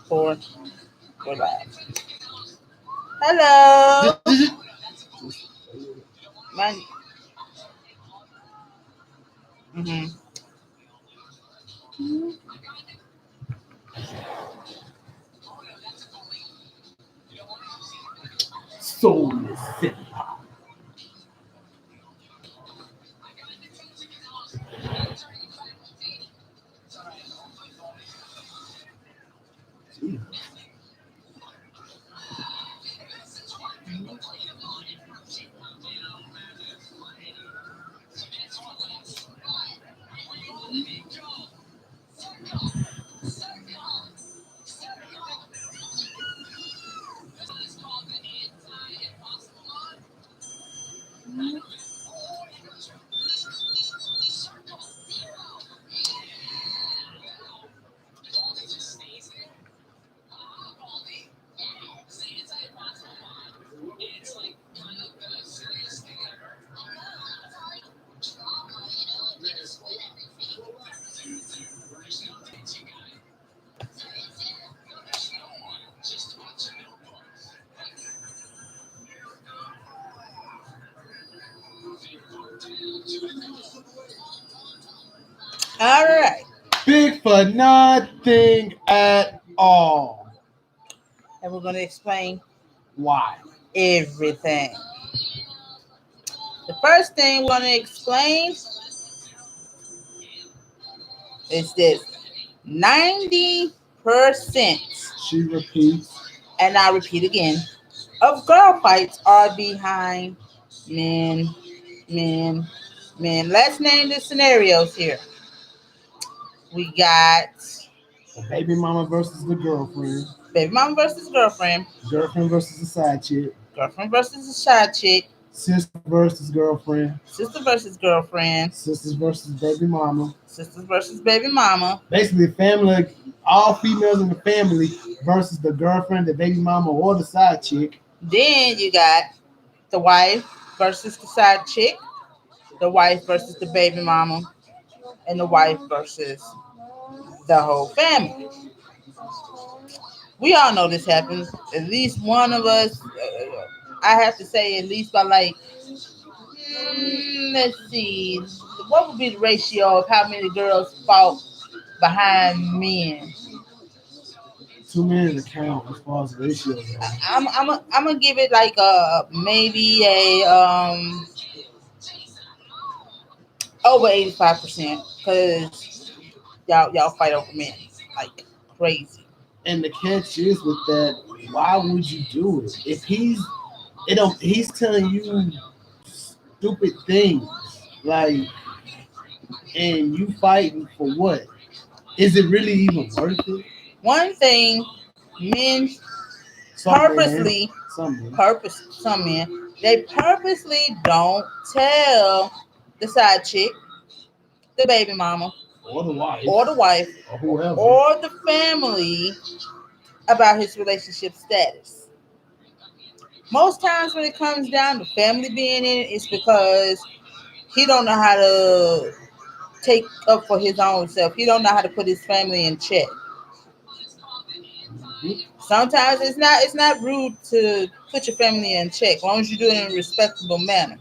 4, we're live. Hello. Man. Mm-hmm. Soulless hip hop. All right. Big for nothing at all. And we're going to explain Why? everything. The first thing we're going to explain is this 90%, She repeats. and I repeat again, of girl fights are behind men, men, men. Let's name the scenarios here. We got The baby mama versus the girlfriend. baby mama versus girlfriend, Girlfriend versus the side chick. girlfriend versus a shy chick, Sister versus girlfriend. sister versus girlfriend, Sisters versus baby mama. sisters versus baby mama. Basically, family, all females in the family versus the girlfriend, the baby mama, or the side chick. Then you got the wife versus the side chick, the wife versus the baby mama, and the wife versus the whole family. We all know this happens. At least one of us, I have to say, at least by like, let's see, what would be the ratio of how many girls fought behind men? Too many to count as far as ratios go. I'm gonna give it like a maybe a over 85% because y'all fight over men like crazy. And the catch is with that, why would you do it? If he's telling you stupid things, like, and you fighting for what? Is it really even worth it? One thing men Some men, purposely some men. some men they purposely don't tell the side chick, the baby mama, Or the wife, or the wife, or whoever. or the family about his relationship status. Most times when it comes down to family being in it, it's because he don't know how to take up for his own self. He don't know how to put his family in check. Mhm. Sometimes it's not rude to put your family in check, as long as you do it in a respectable manner.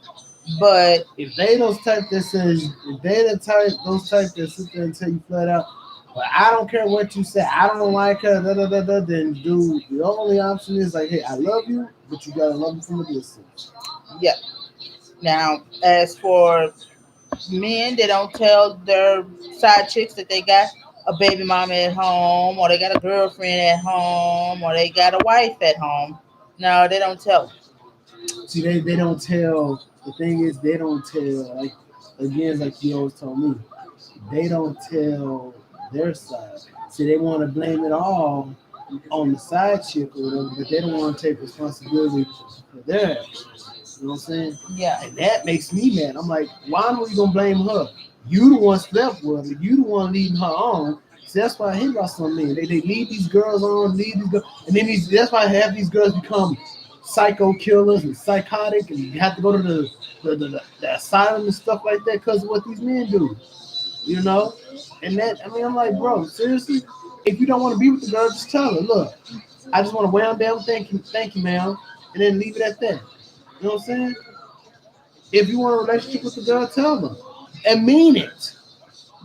But If they those type that says, if they the type those type that sit there and tell you flat out, but I don't care what you say, I don't like her, da da da da. Then dude, the only option is like, hey, I love you, but you gotta love me from a distance. yeah. Now, as for men, they don't tell their side chicks that they got a baby mama at home, or they got a girlfriend at home, or they got a wife at home. No, they don't tell. See, they don't tell. The thing is, they don't tell. Like again, like you always told me, they don't tell their side. See, they want to blame it all on the side chick or whatever, but they don't want to take responsibility for their actions. You know what I'm saying? Yeah. And that makes me mad. I'm like, why are you gonna blame her? You the one slept with her. You the one leading her on. See, that's why I hate about some men. They lead these girls on, lead these girls, and then that's why half these girls become psycho killers and psychotic, and you have to go to the asylum and stuff like that because of what these men do. you know. And that, I mean, I'm like, bro, seriously, if you don't want to be with the girl, just tell her, look, I just want to wham down, thank you, ma'am, and then leave it at that. You know what I'm saying? If you want a relationship with the girl, tell them and mean it.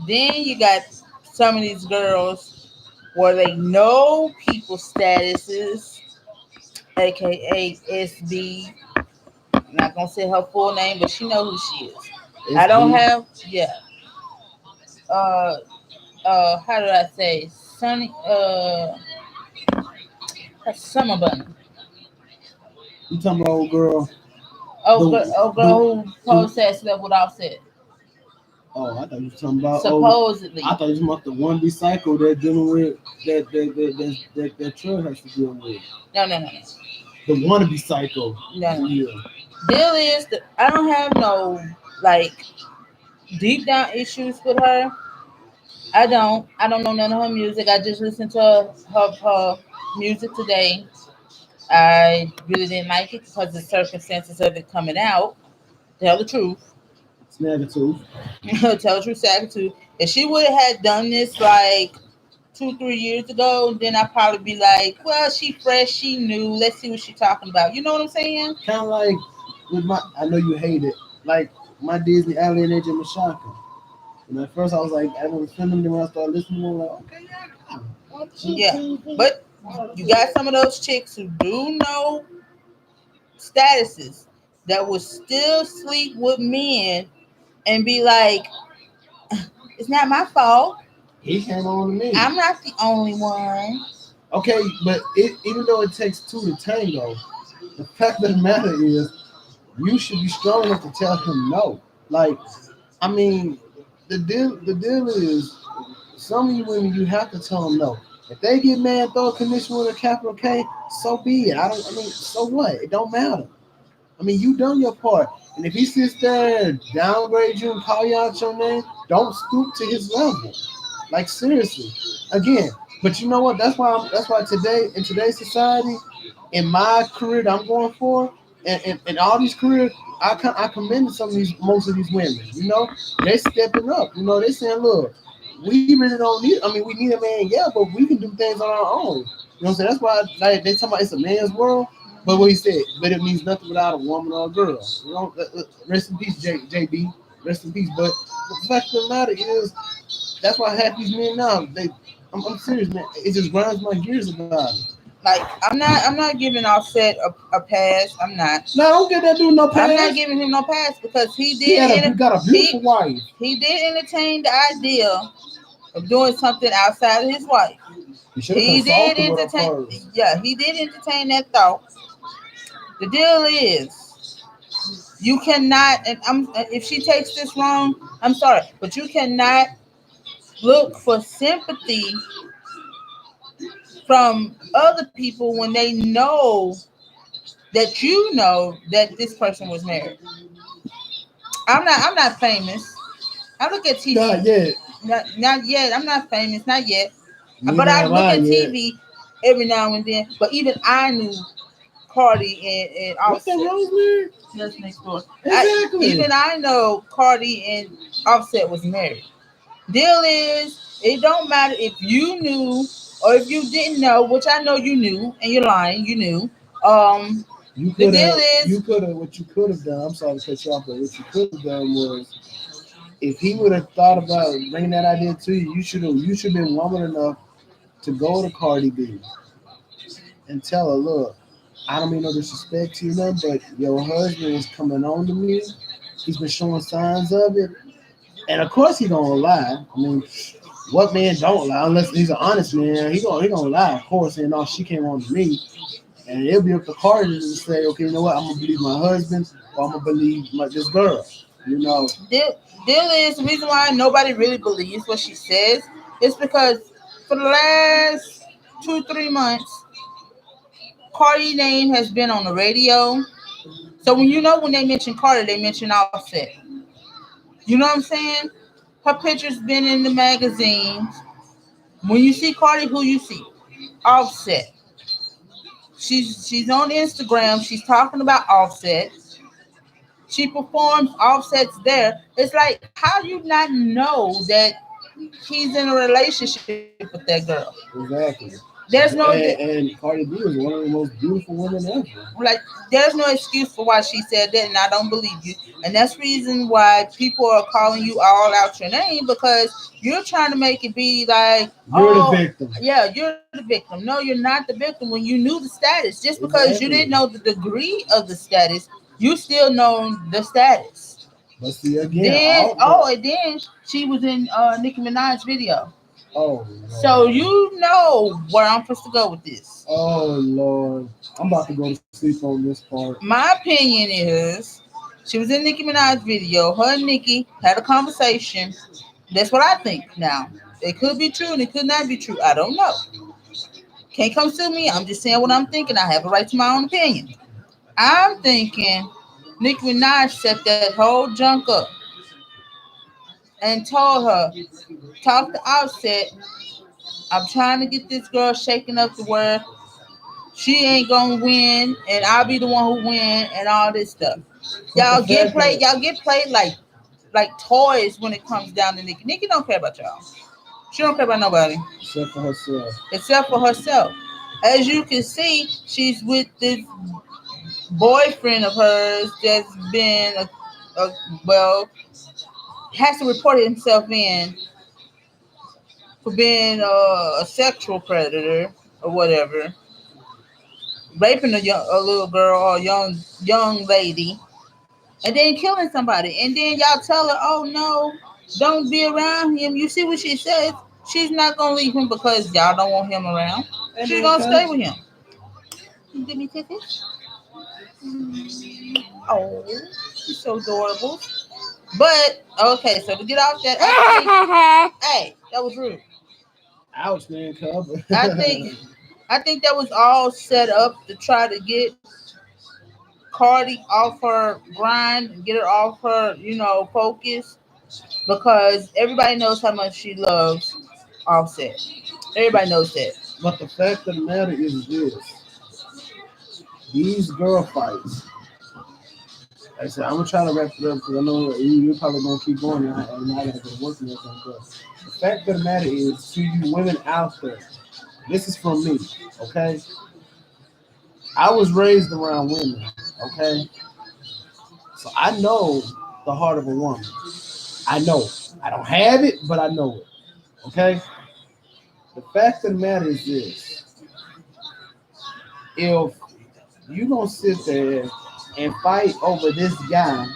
Then you got some of these girls where they know people's statuses, aka SB. I'm not gonna say her full name, but she know who she is. It's I don't deep. have, yeah. Uh, how did I say? Sunny, Summer Bunny. You talking about old girl? Oh, The girl who the. post that stuff with Offset. Oh, I thought you were talking about. Oh, Supposedly. I thought you were talking about the one recycle that dealing with that Trey has to deal with. No, no, no, no, The wannabe psycho. no, no. Yeah. Deal is that I don't have no like deep down issues with her. I don't. I don't know none of her music. I just listened to her music today. I really didn't like it because the circumstances of it coming out. Tell the truth. Snaggletooth. Tell the truth, Sagatoo. If she would have had done this like 2, 3 years ago, then I'd probably be like, well, she fresh, she new. Let's see what she talking about. You know what I'm saying? Kind of like with my. I know you hate it. Like my Disney Alley and AJ Mashaka. And at first I was like, I was feeling them. When I started listening, I was like, okay, Yeah. But you got some of those chicks who do know statuses that will still sleep with men and be like, it's not my fault. he came on to me. I'm not the only one. Okay, but even though it takes two to tango, the fact of the matter is, you should be strong enough to tell him no. Like, I mean, the deal is, some of you women, you have to tell them no. If they get mad, throw a condition with a capital K, so be it. I don't. I mean, so what? It don't matter. I mean, you done your part. And if he sits there and downgrade you and call you out your name, don't stoop to his level. Like seriously. Again, but you know what? That's why today in today's society, in my career that I'm going for, and all these careers, I commend some of these most of these women. You know, they stepping up. You know, they saying, look, we really don't need. I mean, we need a man, yeah, but we can do things on our own. You know what I'm saying? That's why like they talking about it's a man's world. But what he said, but it means nothing without a woman or a girl. You know, rest in peace, JB. Rest in peace. But the fact of the matter is, that's why half these men now, I'm serious, man. It just grinds my gears about it. Like I'm not giving Offset a pass. I'm not. No, I don't get that dude no I'm pass. not giving him no pass because He got a beautiful wife. he did entertain the idea of doing something outside of his wife. You should have He did consulted with her entertain. first. Yeah, he did entertain that thought. The deal is, you cannot. And if she takes this wrong, I'm sorry, but you cannot look for sympathy from other people when they know that you know that this person was married. I'm not famous. I look at Not TV. yet. Not yet. I'm not famous. Not yet. But Neither I have look I at yet. TV every now and then. But even I knew Cardi and What the Offset. Rosemary? Just next door. Exactly. Even I know Cardi and Offset was married. Deal is, it don't matter if you knew or if you didn't know, which I know you knew, and you're lying. You knew. Um, You the could deal have, is, what you could have done. I'm sorry to cut you off, but what you could have done was, if he would have thought about bringing that idea to you, you should have been woman enough to go to Cardi B and tell her, look, I don't mean no disrespect to you, man, but your husband is coming on to me. He's been showing signs of it, and of course he gonna lie. I mean, what man don't lie unless he's an honest man? He gonna lie, of course. And no, she came on to me, and it'll be up to Cardi to say, okay, you know what? I'm gonna believe my husband, or I'm gonna believe this girl. You know, deal, deal is the reason why nobody really believes what she says is because for the last 2, 3 months, Cardi name has been on the radio. So when they mention Cardi, they mention Offset. You know what I'm saying? Her picture's been in the magazines. When you see Cardi, who you see? Offset. She's on Instagram. She's talking about Offset. She performs Offset's there. It's like, how do you not know that he's in a relationship with that girl? Exactly. There's no And Cardi B is one of the most beautiful women ever. like there's no excuse for why she said that, and I don't believe you. And that's the reason why people are calling you all out your name, because you're trying to make it be like, You're the oh, victim. yeah, you're the victim. No, you're not the victim. When you knew the status, just because you didn't Exactly. know the degree of the status, you still know the status. But see again, Then all and then she was in Nicki Minaj's video. oh So Lord. you know where I'm supposed to go with this. Oh Lord. I'm about to go to sleep on this part. My opinion is she was in Nicki Minaj's video. Her and Nicki had a conversation. That's what I think now. It could be true and it could not be true. I don't know. Can't come sue me. I'm just saying what I'm thinking. I have a right to my own opinion. I'm thinking Nicki Minaj set that whole junk up and told her, talk to Offset. I'm trying to get this girl shaken up to where she ain't gonna win and I'll be the one who win and all this stuff. But the fact Y'all get played like toys when it comes down to Nicki. Nicki don't care about y'all. She don't care about nobody except for herself. except for herself. As you can see, she's with this boyfriend of hers that's been a well has to report himself in for being a sexual predator or whatever, raping a little girl or a young lady, and then killing somebody. And then y'all tell her, "Oh no, don't be around him." You see what she says? She's not gonna leave him because y'all don't want him around. She's gonna stay with him. You give me tickets? Oh, she's so adorable. But okay, so to get off that, hey, that was rude. Ouch, man, cover. I think I think that was all set up to try to get Cardi off her grind and get her off her, focus, because everybody knows how much she loves Offset. Everybody knows that. But the fact of the matter is this: these girl fights. Like I said, I'm gonna try to wrap it up because I know you're probably gonna keep going, and I gotta go to work and everything. But the fact of the matter is, to you women out there, this is from me, okay? I was raised around women, okay? So I know the heart of a woman. I know it. I don't have it, but I know it, okay? The fact of the matter is this: if you gonna sit there and fight over this guy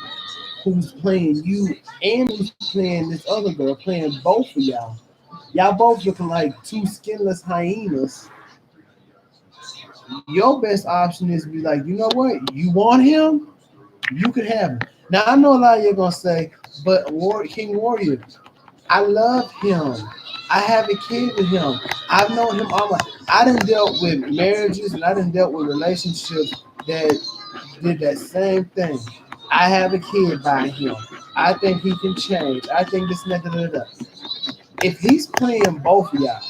who's playing you and who's playing this other girl, playing both of y'all both looking like two skinless hyenas. Your best option is to be like, you know what? You want him? You could have him. Now I know a lot of you are gonna say, but King Warrior, I love him. I have a kid with him. I've known him all my. I done dealt with marriages and I done dealt with relationships that did that same thing. I have a kid by him. I think he can change. I think this and that. If he's playing both of y'all,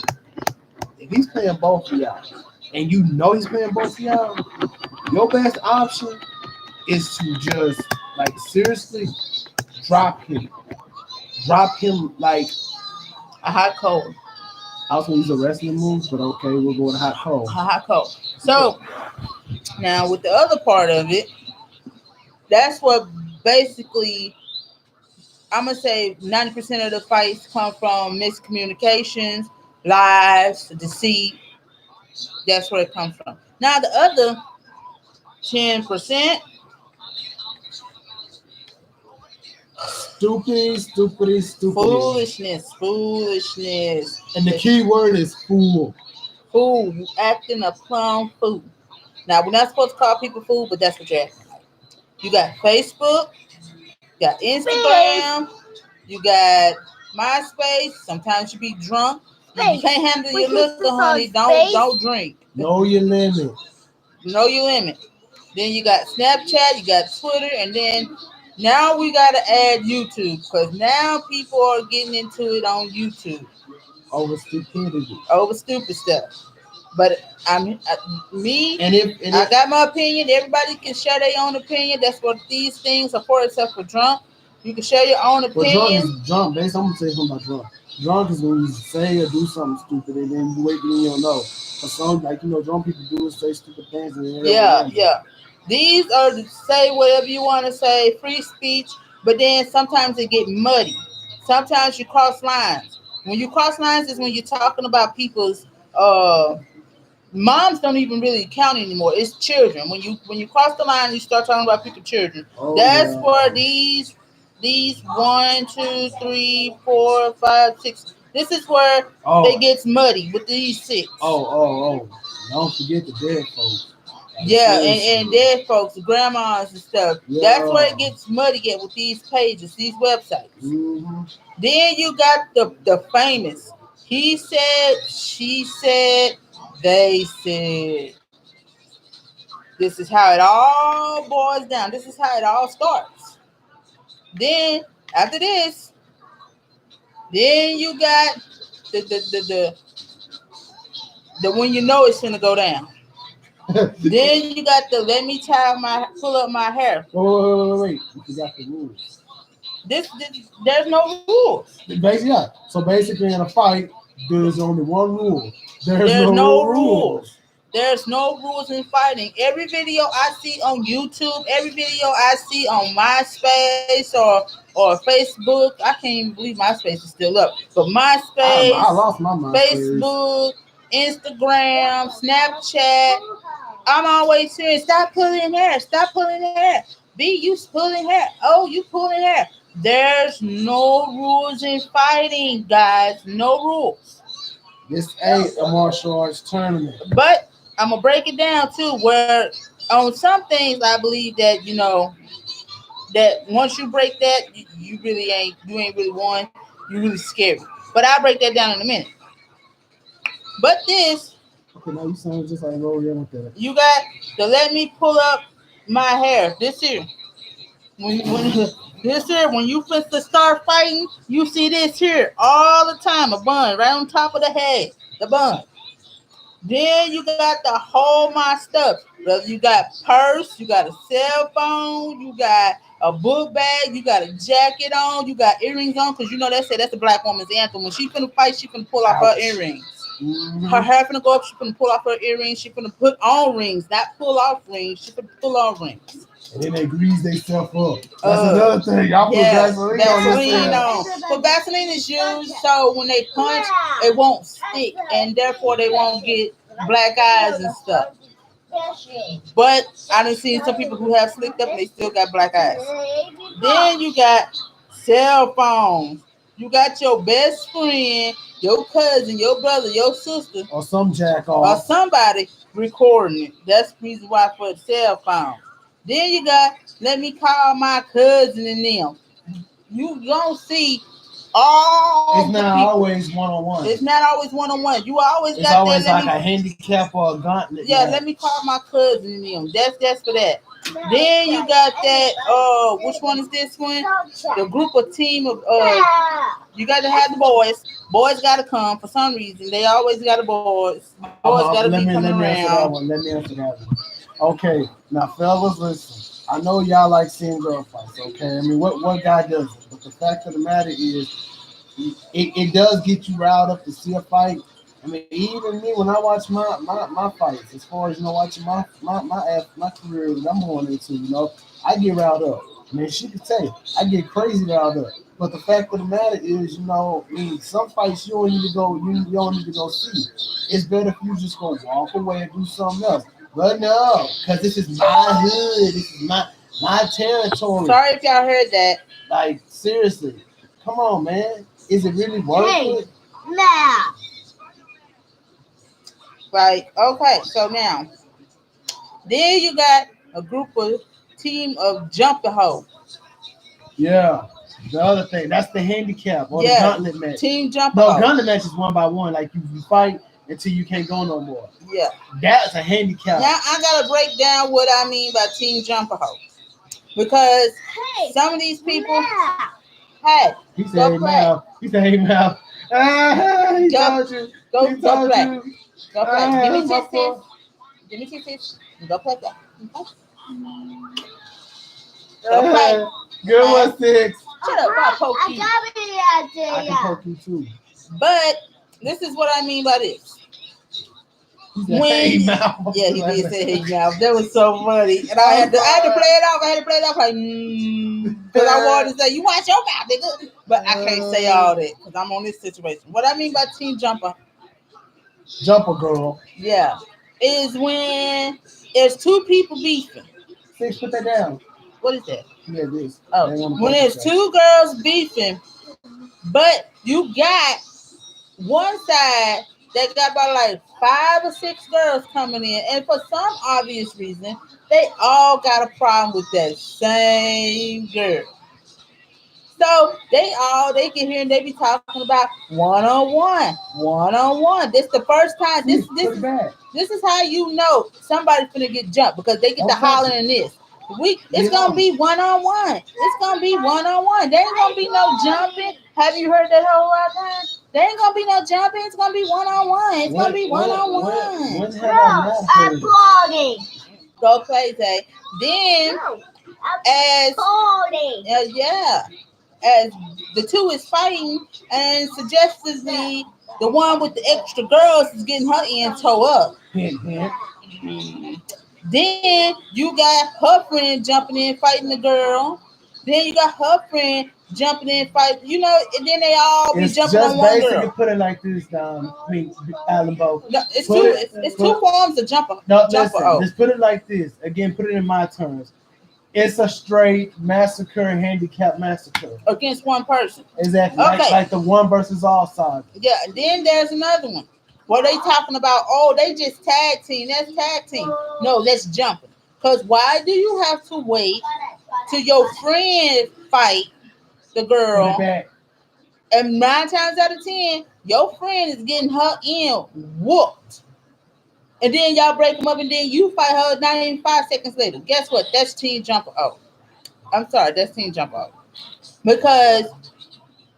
if he's playing both of y'all, and you know he's playing both of y'all, your best option is to just like seriously drop him. Drop him like A hot cold. I was gonna use a wrestling move, but okay, we'll go with hot cold. A hot cold. So now with the other part of it, that's what basically I'm gonna say 90% of the fights come from miscommunications, lies, deceit. That's where it comes from. Now the other 10%, Stupid. foolishness. And the key word is fool. Fool, you acting a plum fool. Now we're not supposed to call people fool, but that's what you're acting like. You got Facebook, you got Instagram, you got MySpace. Sometimes you be drunk. If you can't handle your liquor, honey, don't drink. Know your limit. Know your limit. Then you got Snapchat, you got Twitter, and then now we gotta add YouTube because now people are getting into it on YouTube Over stupidity. over stupid stuff. But me. And I got my opinion. Everybody can share their own opinion. That's what these things are for, except for drunk. You can share your own Well, drunk opinion. is drunk. Basically, I'm gonna tell you something about drunk. Drunk is when you say or do something stupid and then you wake and you don't know. But some, like drunk people do is say stupid things and they don't Yeah, remember. yeah. These are to say whatever you want to say, free speech. But then sometimes it get muddy. Sometimes you cross lines. When you cross lines is when you're talking about people's moms don't even really count anymore. It's children. When you cross the line, you start talking about people's children. Oh That's yeah. for these 1, 2, 3, 4, 5, 6. This is where Oh it gets muddy with these six. oh. Don't forget the dead folks. Like, Yeah, seriously. and dead folks, grandmas and stuff. That's where it gets muddy at with these pages, these websites. Mm-hmm. Then you got the famous. He said, she said, they said. This is how it all boils down. This is how it all starts. Then after this, then you got the when you know it's gonna go down. Then you got the let me pull up my hair. Wait. You forgot the rules. This there's no rules. Basically, yeah. So basically, in a fight, there's only one rule. There's no rules. There's no rules in fighting. Every video I see on YouTube, every video I see on MySpace or Facebook, I can't even believe MySpace is still up. But MySpace, I lost my MySpace. Facebook, Instagram, Snapchat, I'm always saying, stop pulling hair, stop pulling hair. B, you pulling hair. Oh, you pulling hair. There's no rules in fighting, guys. No rules. This ain't a martial arts tournament. But I'm gonna break it down too. Where on some things I believe that that once you break that, you really ain't really won. You really scary. But I'll break that down in a minute. But this, Okay, now you sound just like L'Oreal with that. you got to let me pull up my hair. This here. When this here, when you finna start fighting, you see this here all the time, a bun right on top of the head, the bun. Then you got the whole my stuff. You got purse, you got a cell phone, you got a book bag, you got a jacket on, you got earrings on, because that's a black woman's anthem. When she finna fight, she finna pull off her earrings. Mm-hmm. Her hair finna go up, she finna pull off her earrings, she finna put on rings, not pull off rings, she finna pull on rings. And then they grease themselves up. That's another thing. Y'all put Vaseline on. But Vaseline is used so when they punch, it won't stick, and therefore they won't get black eyes and stuff. But I done seen some people who have slicked up and they still got black eyes. Then you got cell phones. You got your best friend, your cousin, your brother, your sister, or some jack or off. somebody recording it. That's the reason why for the cell phone. Then you got let me call my cousin and them. You don't see all. It's not always one on one. It's not always one on one. You always it's got always that. Like a handicap or a gauntlet. Yeah, let me call my cousin and them. That's for that. Then you got that. Which one is this one? The group of team of. You got to have the boys. Boys got to come for some reason. They always got the boys. Boys got to be coming around. Let me answer that one. Okay, now fellas, listen. I know y'all like seeing girl fights. Okay, I mean, what guy doesn't? But the fact of the matter is, it does get you riled up to see a fight. I mean, even me when I watch my fights, as far as watching my career that I'm going into, I get riled up. I mean, she could tell you, I get crazy riled up. But the fact of the matter is, some fights you don't need to go, you don't need to go see. It's better if you just go walk away and do something else. But no, because this is my hood, this is my territory. Sorry if y'all heard that. Like seriously, come on, man. Is it really worth it? Nah. Like, okay, so now, then you got a team of jumping hoes. Yeah, the other thing, that's the handicap or the gauntlet match. Team jumping No, gauntlet match is 1 by 1. Like you fight until you can't go no more. Yeah. That's a handicap. Now I gotta break down what I mean by team jumper hoe. Because some of these people He said, hey, now. He said, hey, now. He told you. Go play. Go play. Give me kisses. Give me kisses. Go play that. Okay. Go play. Good one, Six. Shut up, I'll poke you. I can poke you too. But this is what I mean by this. He said, When hey, mouth. yeah, he did say hey mouth. That was so funny, and I had to play it off. I had to play it off like because I wanted to say you watch your mouth, nigga, but I can't say all that because I'm on this situation. What I mean by teen jumper, Jumper girl. yeah, is when there's two people beefing. Six, put that down. What is that? Yeah, this. Oh, when there's two girls beefing, but you got one side that got about like 5 or 6 girls coming in, and for some obvious reason, they all got a problem with that same girl. So they get here and they be talking about one on one, one on one. This the first time. This is how you know somebody's finna get jumped because they get to hollering in this. It's gonna be one on one. It's gonna be one on one. There ain't gonna be no jumping. Have you heard that whole lot of time? There ain't gonna be no jumping. It's gonna be one on one. It's gonna be one on one. I'm partying. Go crazy. Then as yeah, as the two is fighting, and suggestively the one with the extra girls is getting her end toe up. Then you got her friend jumping in fighting the girl. Then you got her friend jumping in fighting. You know, and then they all be jumping on one girl. Basically put it like this, Alan Bo. No, it's two forms of jumper. No, listen, just put it like this. Again, put it in my terms. It's a straight massacre, handicap massacre against one person. Exactly. Okay. Like the one versus all sides. Yeah. Then there's another one. What they talking about? Oh, they just tag team. That's tag team. No, that's jumping. Cause why do you have to wait till your friend fight the girl? And 9 times out of 10, your friend is getting her end whooped. And then y'all break them up, and then you fight her not even 5 seconds later. Guess what? That's teen jumper out. I'm sorry, that's teen jumper out. Because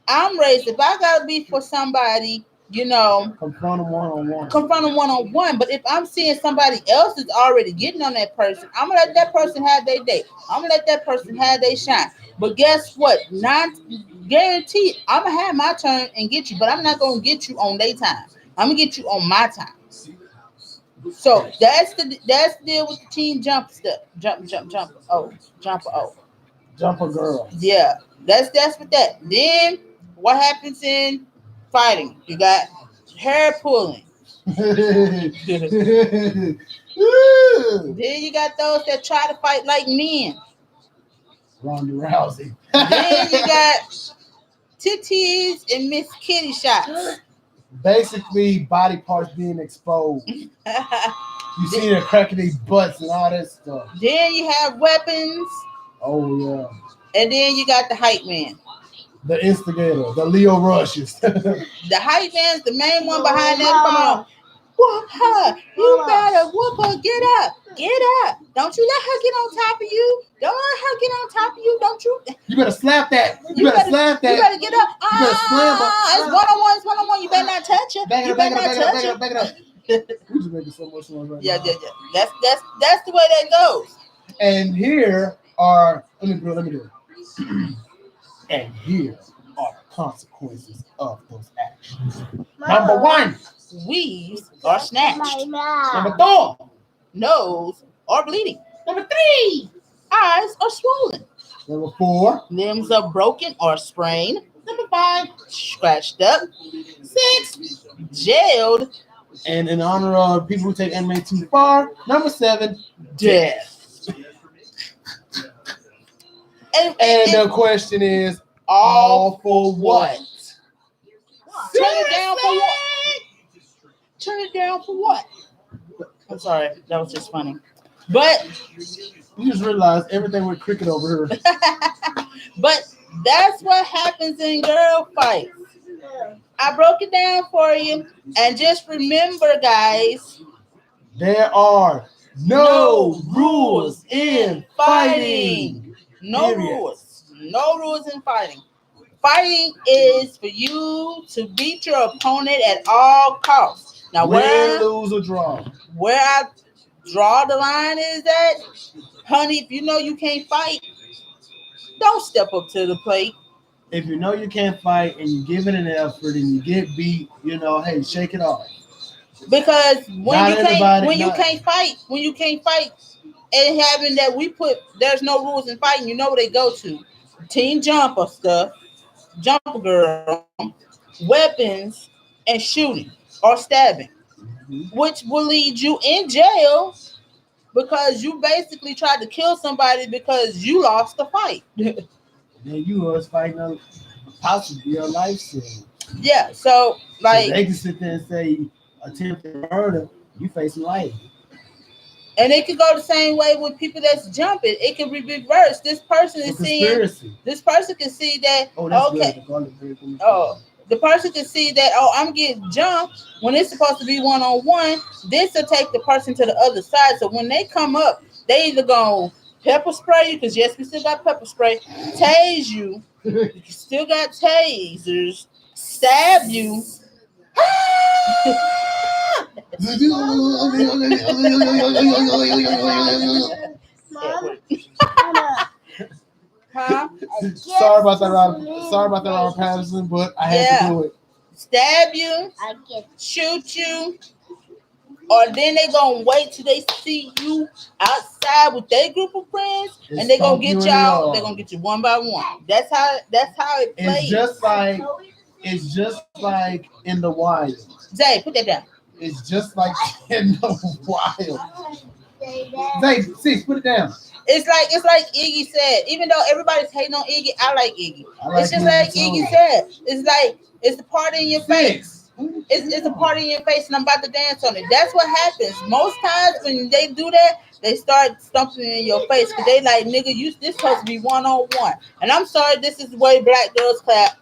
I'm raised, if I gotta be for somebody, you know, confront them one-on-one. Confront them one-on-one. But if I'm seeing somebody else is already getting on that person, I'm gonna let that person have their day. I'm gonna let that person have their shine. But guess what? Not guaranteed. I'm gonna have my turn and get you, but I'm not gonna get you on their time. I'm gonna get you on my time. So that's the deal with the teen jump stuff. Jumper. Oh. Jumper girl. Yeah. That's what that. Then what happens in fighting? You got hair pulling. Then you got those that try to fight like men. Ronda Rousey. Then you got titties and Miss Kitty shots. Basically, body parts being exposed. You see the cracking these butts and all that stuff. Then you have weapons. Oh yeah. And then you got the hype man. The instigator, the Leo Rushes. The hype man's the main one behind that. Whoop her. You better whoop her. Get up. Get up. Don't you let her get on top of you. Don't let her get on top of you. Don't you? You better slap that. You better slap that. You better get up. You better slam her. It's one-on-one. It's one-on-one. You better not touch her. Back it up. We just making so much noise right now. Yeah. That's the way that goes. And here are let me do it. And here are the consequences of those actions. Number 1, weaves are snatched. Number 2, nose are bleeding. Number 3, eyes are swollen. Number 4, limbs are broken or sprained. Number 5, scratched up. 6, jailed. And in honor of people who take anime too far, number 7, death. And the question is, all for what? Turn it down for what? Turn it down for what? I'm sorry, that was just funny. But you just realized everything went cricket over here. But that's what happens in girl fights. I broke it down for you. And just remember, guys, there are no rules in fighting. No rules. No rules in fighting. Fighting is for you to beat your opponent at all costs. Now Win, lose, or draw. where I draw the line is that, honey, if you know you can't fight, don't step up to the plate. If you know you can't fight and you give it an effort and you get beat, hey, shake it off. Because when you can't fight, and having that we put there's no rules in fighting, you know where they go to. Team jumper stuff, jumper girl, weapons, and shooting or stabbing, Mhm. which will lead you in jail because you basically tried to kill somebody because you lost the fight. Then you was fighting a possibly your life sentence. Yeah, so So like, they can sit there and say attempted murder, you facing life. and it could go the same way with people that's jumping. It can be reversed. This person For is seeing. conspiracy. This person can see that. Oh, that's Okay. good. The garlic bread from the Oh, the person can see that. Oh, I'm getting jumped when it's supposed to be one on one. This will take the person to the other side. So when they come up, they either gonna pepper spray you, because yes, we still got pepper spray. Tase you. You still got tasers. Stab you. Mom, Huh? Sorry about that, Robert Patterson, but I had to do it. Stab you, I get shoot you, or then they gonna wait till they see you outside with their group of friends, and they gonna get y'all. They're gonna get you one by one. That's how it plays. It's just like in the wild. Zay, put that down. It's just like in the wild. Zay, sis, put it down. It's like Iggy said. Even though everybody's hating on Iggy, I like Iggy. It's just Iggy like too. Iggy said. It's like it's the party in your face. It's a party in your face, and I'm about to dance on it. That's what happens most times when they do that. They start stumping in your face because they like, nigga, this supposed to be one on one. And I'm sorry, this is the way black girls clap.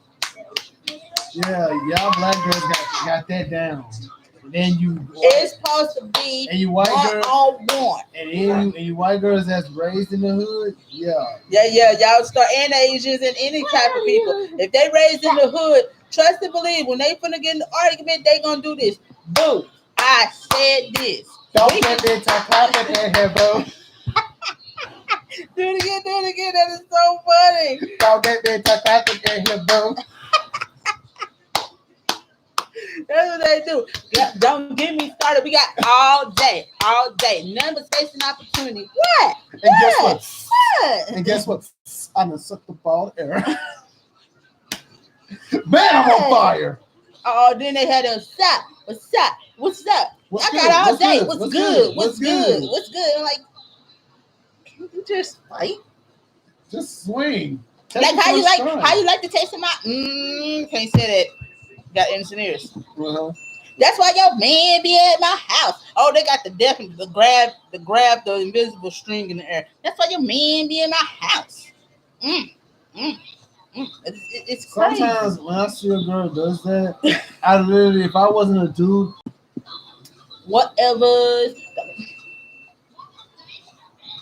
Yeah, y'all black girls got that down. And then It's supposed to be and you white one girls on one. and you white girls that's raised in the hood, yeah. Yeah, y'all start, and Asians and any type of people. If they raised in the hood, trust and believe when they finna get in the argument, they gonna do this. Boo! I said this. Don't get me to clap at that here, bro. Do it again. That is so funny. Don't get me to clap at that here, bro. That's what they do. Don't get me started. We got all day. None but space and opportunity. What? And guess what? I'm gonna suck the ball air. Man, I'm on fire. Oh, then they had a shot. What's up? I got all day. What's good? I'm like, can you just fight? Just swing. Like how you like the taste of my can't say that. Got innocent ears. Uh-huh. That's why your man be at my house. Oh, they got the grab the invisible string in the air. That's why your man be in my house. It's crazy. Sometimes when I see a girl does that, I literally, if I wasn't a dude, whatever.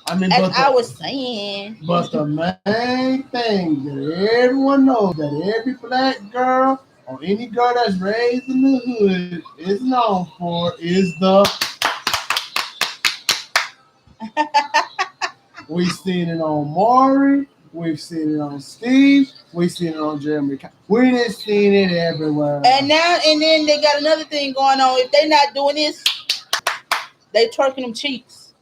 I mean, as I was saying. But the main thing that everyone knows that every black girl or any girl that's raised in the hood is known for is the. We've seen it on Maury. We've seen it on Steve. We've seen it on Jeremy. We've seen it everywhere. And then they got another thing going on. If they not doing this, they twerking them cheeks.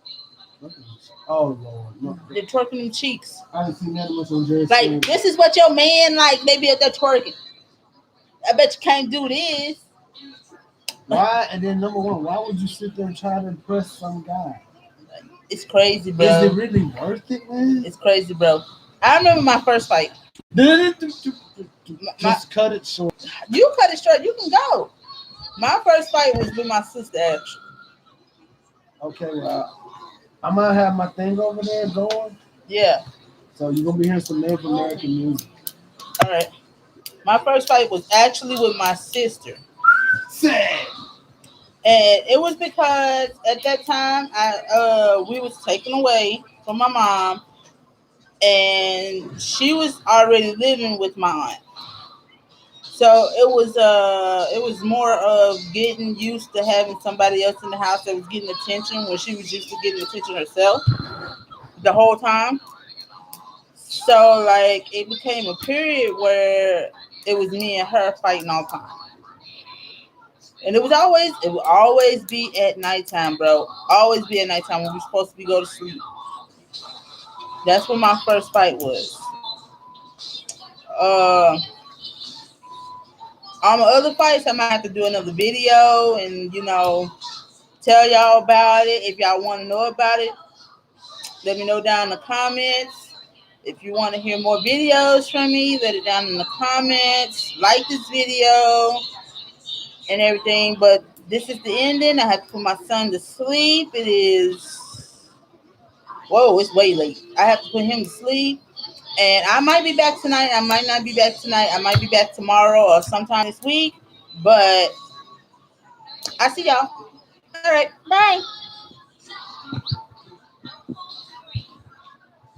Oh Lord, no. They're twerking them cheeks. I didn't see that much on Jeremy. Like, this is what your man like. They be up there twerking. I bet you can't do this. Why? And then number one, why would you sit there and try to impress some guy? It's crazy, bro. Is it really worth it, man? It's crazy, bro. I remember my first fight. Just cut it short. You cut it short. You can go. My first fight was with my sister, actually. Okay, well, I'm gonna have my thing over there going. Yeah. So you're gonna be hearing some Native American music. All right. My first fight was actually with my sister. Sad. And it was because at that time we was taken away from my mom, and she was already living with my aunt. So it was more of getting used to having somebody else in the house that was getting attention when she was used to getting attention herself the whole time. So like it became a period where it was me and her fighting all the time. And it would always be at nighttime, bro. Always be at nighttime when we're supposed to be go to sleep. That's when my first fight was. Uh, on my other fights, I might have to do another video and tell y'all about it. If y'all want to know about it, let me know down in the comments. If you want to hear more videos from me, let it down in the comments. Like this video and everything. But this is the ending. I have to put my son to sleep. It is it's way late. I have to put him to sleep. And I might be back tonight. I might not be back tonight. I might be back tomorrow or sometime this week. But I see y'all. All right. Bye.